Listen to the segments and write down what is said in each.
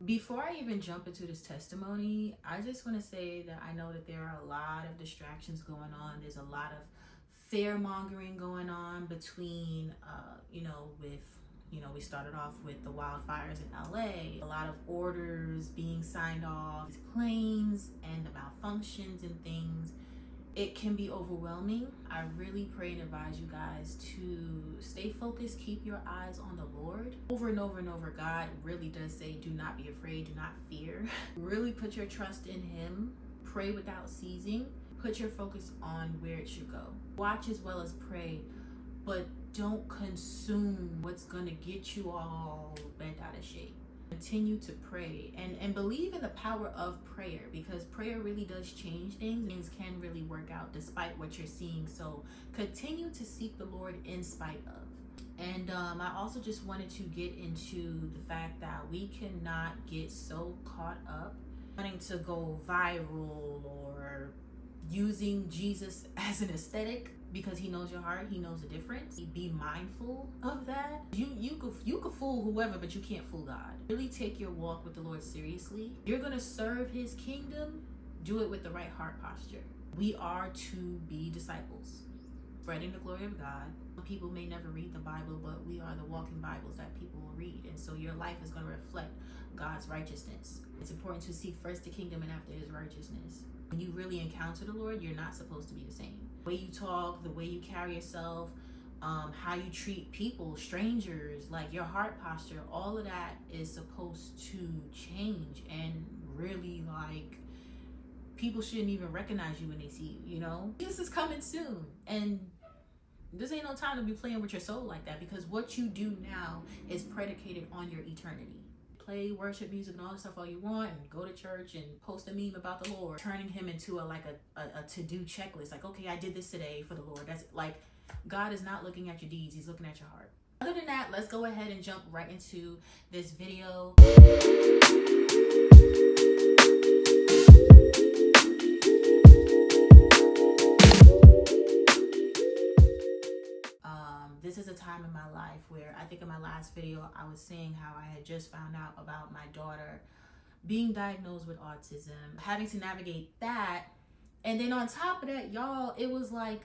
Before I even jump into this testimony, I just want to say that I know that there are a lot of distractions going on. There's a lot of fear mongering going on between, we started off with the wildfires in LA, a lot of orders being signed off, planes and the malfunctions and things. It can be overwhelming. I really pray and advise you guys to stay focused, keep your eyes on the Lord. Over and over and over, God really does say, do not be afraid, do not fear. Really put your trust in Him. Pray without ceasing. Put your focus on where it should go. Watch as well as pray, but don't consume what's gonna get you all bent out of shape. Continue to pray and believe in the power of prayer, because prayer really does change things. Things can really work out despite what you're seeing. So continue to seek the Lord in spite of. And I also just wanted to get into the fact that we cannot get so caught up wanting to go viral or using Jesus as an aesthetic, because He knows your heart, He knows the difference. Be mindful of that. You could fool whoever, but you can't fool God. Really take your walk with the Lord seriously. You're gonna serve His kingdom, do it with the right heart posture. We are to be disciples, spreading the glory of God. People may never read the Bible, but we are the walking Bibles that people will read. And so your life is gonna reflect God's righteousness. It's important to seek first the kingdom and after His righteousness. When you really encounter the Lord, you're not supposed to be the same. The way you talk, the way you carry yourself, how you treat people, strangers, like your heart posture, all of that is supposed to change. And really, like, people shouldn't even recognize you when they see you, Jesus is coming soon. And this ain't no time to be playing with your soul like that, because what you do now is predicated on your eternity. Play worship music and all this stuff all you want, and go to church and post a meme about the Lord, turning Him into a to-do checklist. Like, okay, I did this today for the Lord. That's like, God is not looking at your deeds, He's looking at your heart. Other than that, let's go ahead and jump right into this video. This is a time in my life where, I think in my last video, I was saying how I had just found out about my daughter being diagnosed with autism, having to navigate that. And then on top of that, y'all, it was like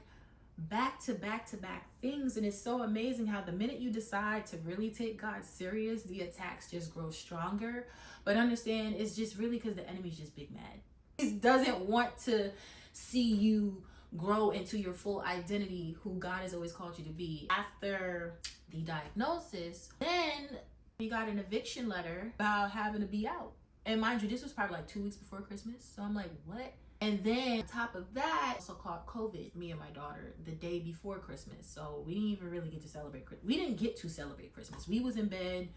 back to back to back things. And it's so amazing how the minute you decide to really take God serious, the attacks just grow stronger. But understand, it's just really because the enemy's just big mad. He doesn't want to see you grow into your full identity, who God has always called you to be. After the diagnosis, then we got an eviction letter about having to be out. And mind you, this was probably like 2 weeks before Christmas. So I'm like, what? And then on top of that, also caught COVID, me and my daughter, the day before Christmas. So we didn't even really get to celebrate. We didn't get to celebrate Christmas. We was in bed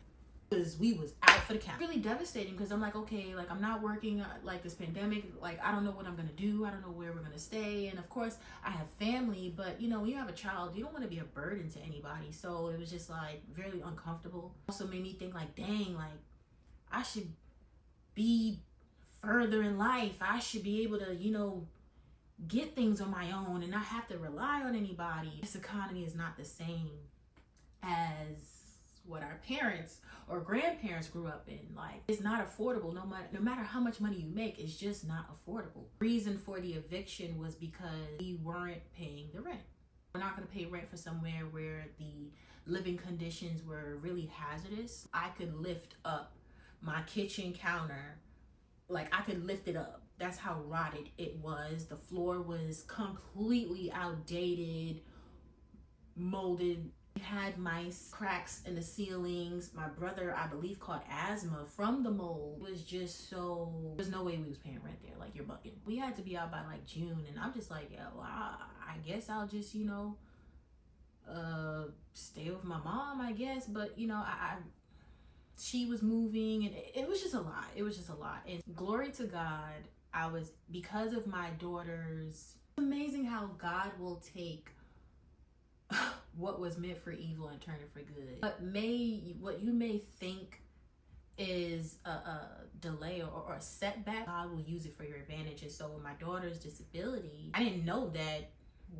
because we was out for the count. Really devastating, because I'm like, okay, like, I'm not working, like, this pandemic, like, I don't know what I'm gonna do, I don't know where we're gonna stay. And of course I have family, but when you have a child, you don't want to be a burden to anybody. So it was just like very uncomfortable. Also made me think, like, dang, like, I should be further in life. I should be able to get things on my own and not have to rely on anybody. This economy is not the same as what our parents or grandparents grew up in. Like, it's not affordable. No matter how much money you make, it's just not affordable. Reason for the eviction was because we weren't paying the rent. We're not going to pay rent for somewhere where the living conditions were really hazardous. I could lift up my kitchen counter, like, I could lift it up. That's how rotted it was. The floor was completely outdated, molded. We had mice, cracks in the ceilings. My brother, I believe, caught asthma from the mold. It was just so, there's no way we was paying rent there. Like, you're bugging. We had to be out by like June, and I'm just like, I guess I'll just, stay with my mom, I guess. But, she was moving, and it was just a lot. It was just a lot. And glory to God, because of my daughters, it's amazing how God will take what was meant for evil and turn it for good. What you may think is a delay or a setback, God will use it for your advantage. And so with my daughter's disability, I didn't know that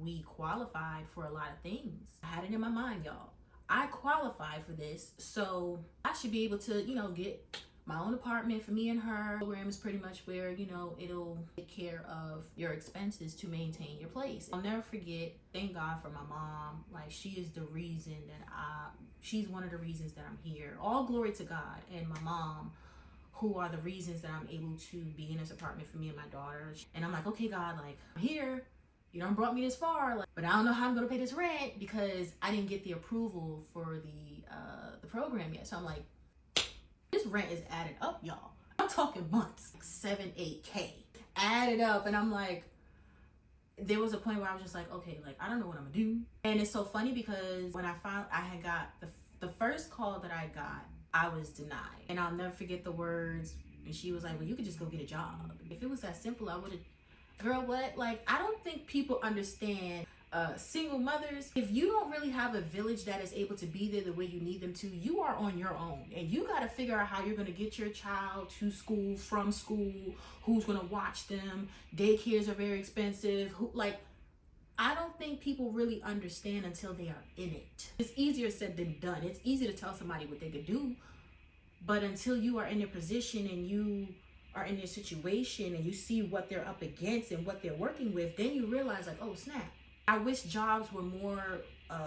we qualified for a lot of things. I had it in my mind, y'all. I qualified for this, so I should be able to, get my own apartment for me and her. The program is pretty much where, you know, it'll take care of your expenses to maintain your place. I'll never forget, thank God for my mom. Like, she is the reason that she's one of the reasons that I'm here. All glory to God and my mom, who are the reasons that I'm able to be in this apartment for me and my daughter. And I'm like, okay, God, like, I'm here. You done brought me this far, like, but I don't know how I'm gonna pay this rent because I didn't get the approval for the program yet. So I'm like, this rent is added up, y'all. I'm talking months, like 7, 8K added up, and I'm like, there was a point where I was just like, okay, like, I don't know what I'm gonna do. And it's so funny because when I had got the first call that I got, I was denied, and I'll never forget the words. And she was like, well, you could just go get a job. If it was that simple, I would have. Girl, what? Like, I don't think people understand single mothers. If you don't really have a village that is able to be there the way you need them to, you are on your own. And you got to figure out how you're going to get your child to school, from school, who's going to watch them. Daycares are very expensive. I don't think people really understand until they are in it. It's easier said than done. It's easy to tell somebody what they could do. But until you are in their position and you are in their situation and you see what they're up against and what they're working with, then you realize, like, oh snap. I wish jobs were more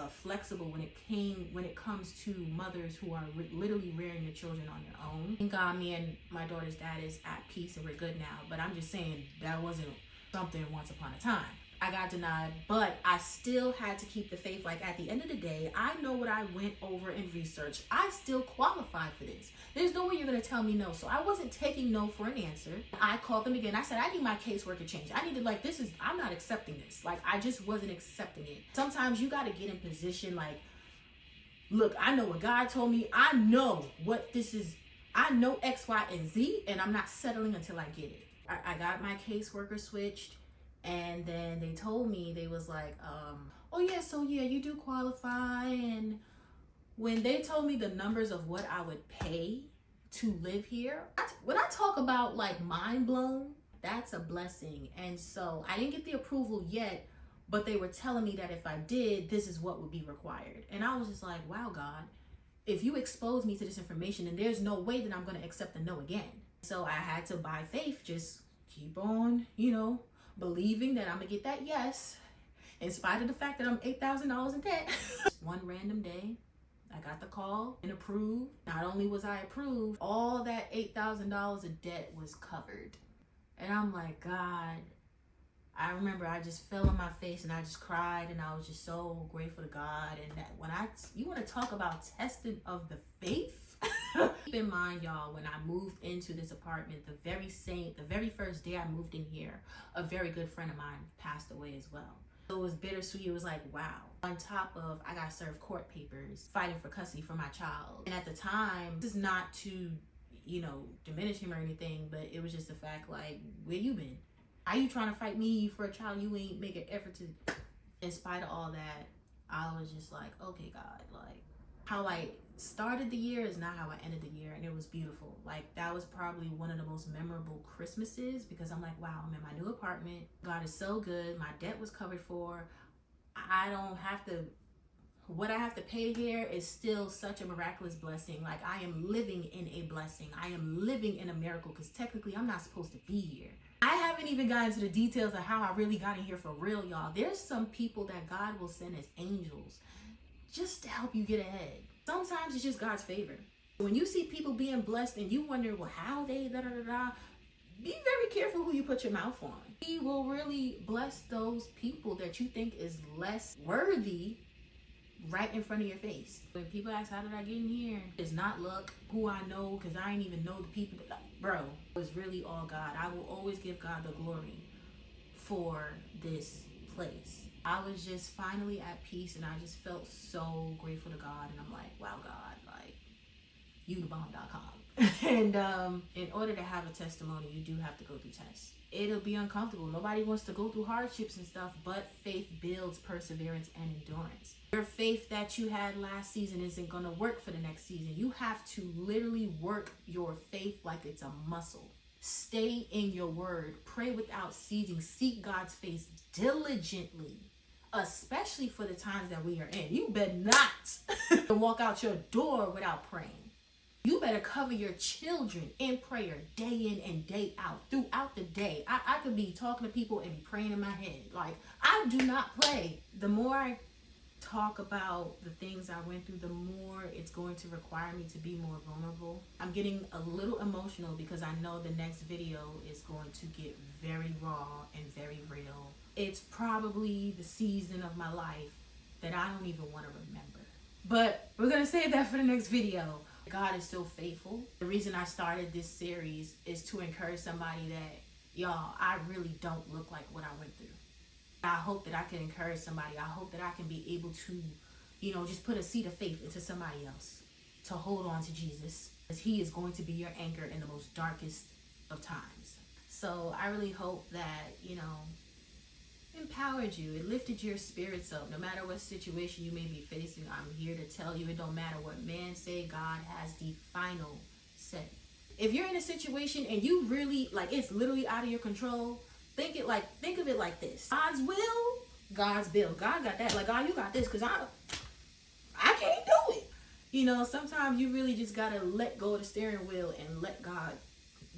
flexible when it comes to mothers who are literally rearing their children on their own. Thank God me and my daughter's dad is at peace and we're good now. But I'm just saying that wasn't something once upon a time. I got denied, but I still had to keep the faith. Like, at the end of the day, I know what I went over in research. I still qualified for this. There's no way you're going to tell me no. So I wasn't taking no for an answer. I called them again. I said, I need my caseworker changed. I needed, like, I'm not accepting this. Like, I just wasn't accepting it. Sometimes you got to get in position. Like, look, I know what God told me. I know what this is. I know X, Y, and Z, and I'm not settling until I get it. I got my caseworker switched. And then they told me, they was like, oh yeah, so yeah, you do qualify. And when they told me the numbers of what I would pay to live here, when I talk about like mind blown, that's a blessing. And so I didn't get the approval yet, but they were telling me that if I did, this is what would be required. And I was just like, wow, God, if you expose me to this information, then there's no way that I'm going to accept the no again. So I had to, by faith, just keep on, believing that I'm gonna get that yes, in spite of the fact that I'm $8,000 in debt. One random day, I got the call and approved. Not only was I approved, all that $8,000 of debt was covered. And I'm like, God, I remember I just fell on my face and I just cried, and I was just so grateful to God. And that you want to talk about testing of the faith? Keep in mind, y'all, when I moved into this apartment, the very first day I moved in here, a very good friend of mine passed away as well. So it was bittersweet. It was like, wow. On top of, I got served court papers fighting for custody for my child. And at the time, this is not to, diminish him or anything, but it was just the fact, like, where you been? How you trying to fight me for a child you ain't make an effort to? In spite of all that, I was just like, okay, God, like, how I started the year is not how I ended the year, and it was beautiful. Like, that was probably one of the most memorable Christmases, because I'm like, wow, I'm in my new apartment. God is so good. My debt was covered for. I don't have to, what I have to pay here is still such a miraculous blessing. Like, I am living in a blessing. I am living in a miracle, because technically I'm not supposed to be here. I haven't even gotten into the details of how I really got in here for real, y'all. There's some people that God will send as angels just to help you get ahead. Sometimes it's just God's favor. When you see people being blessed and you wonder, well, how they be very careful who you put your mouth on. He will really bless those people that you think is less worthy right in front of your face. When people ask, how did I get in here? It's not luck, who I know, because I ain't even know the people. Bro, it was really all God. I will always give God the glory for this place. I was just finally at peace, and I just felt so grateful to God. And I'm like, wow, God, like, youthabomb.com. And in order to have a testimony, you do have to go through tests. It'll be uncomfortable. Nobody wants to go through hardships and stuff, but faith builds perseverance and endurance. Your faith that you had last season isn't going to work for the next season. You have to literally work your faith like it's a muscle. Stay in your word. Pray without ceasing. Seek God's face diligently, especially for the times that we are in. You better not walk out your door without praying. You better cover your children in prayer day in and day out, throughout the day. I could be talking to people and be praying in my head. Like, I do not play. The more I talk about the things I went through, the more it's going to require me to be more vulnerable. I'm getting a little emotional because I know the next video is going to get very raw and very real. It's probably the season of my life that I don't even want to remember. But we're going to save that for the next video. God is still faithful. The reason I started this series is to encourage somebody that, y'all, I really don't look like what I went through. I hope that I can encourage somebody. I hope that I can be able to, just put a seed of faith into somebody else to hold on to Jesus, because he is going to be your anchor in the most darkest of times. So I really hope that, empowered you. It lifted your spirits up. No matter what situation you may be facing, I'm here to tell you it don't matter what man say, God has the final say. If you're in a situation and you really, it's literally out of your control, think of it like this. God's will, God's bill. God got that. God, you got this, because I can't do it. Sometimes you really just got to let go of the steering wheel and let God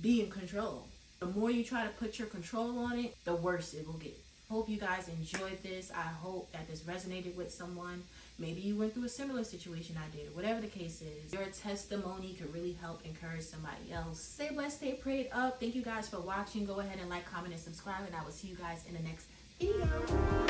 be in control. The more you try to put your control on it, the worse it will get. Hope you guys enjoyed this. I hope that this resonated with someone. Maybe you went through a similar situation I did, or whatever the case is. Your testimony could really help encourage somebody else. Stay blessed, stay prayed up. Thank you guys for watching. Go ahead and like, comment, and subscribe, and I will see you guys in the next video.